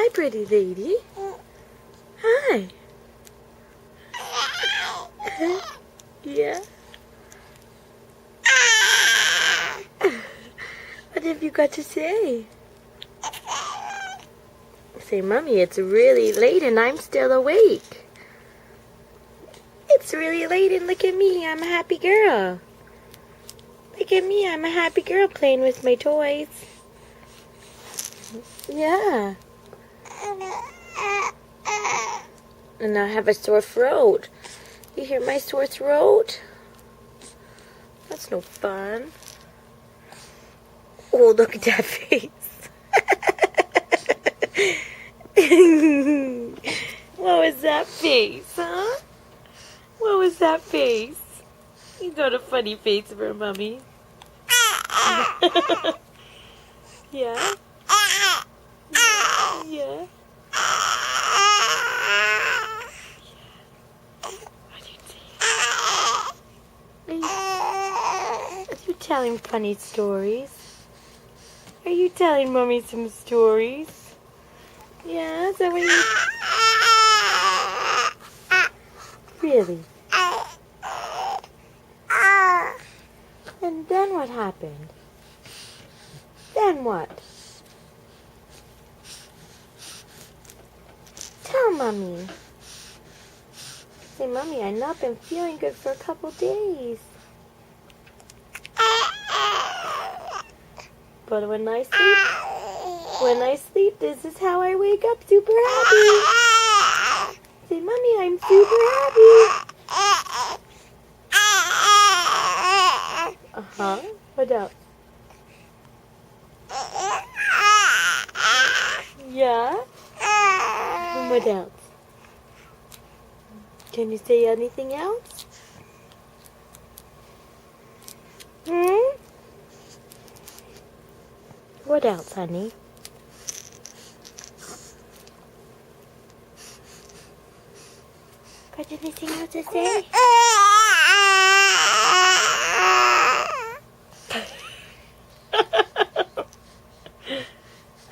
Hi, pretty lady. Hi. Yeah? What have you got to say? Say, Mommy, it's really late and I'm still awake. It's really late and look at me, I'm a happy girl. Look at me, I'm a happy girl playing with my toys. Yeah. And I have a sore throat. You hear my sore throat? That's no fun. Oh, look at that face. What was that face, huh? What was that face? You got a funny face for Mommy. Yeah? Yeah? Are you telling funny stories? Are you telling Mommy some stories? Yeah, is that what you... Really? And then what happened? Then what? Tell Mommy. Say, Mommy, I've not been feeling good for a couple days. But when I sleep, this is how I wake up super happy. Say, Mommy, I'm super happy. Uh-huh. What else? Yeah? And what else? Can you say anything else? What else, honey? Got anything else to say?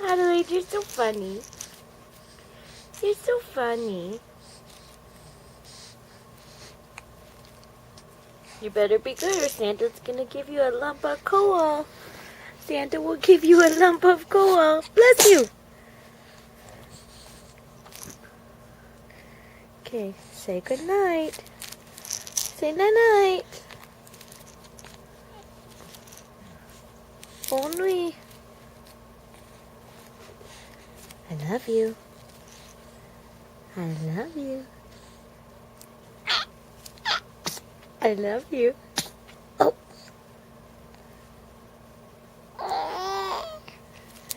Adelaide, you're so funny. You're so funny. You better be good or Santa's gonna give you a lump of coal. Santa will give you a lump of coal. Bless you. Okay, say good night. Say night-night. Bonne nuit. I love you. I love you. I love you. Oh.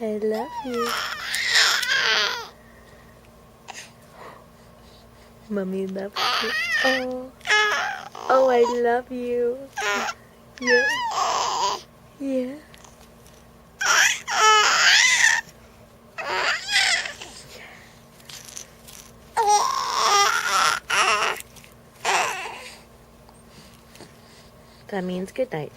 I love you. Mommy loves you. Oh. Oh, I love you. Yeah. Yeah. That means good night.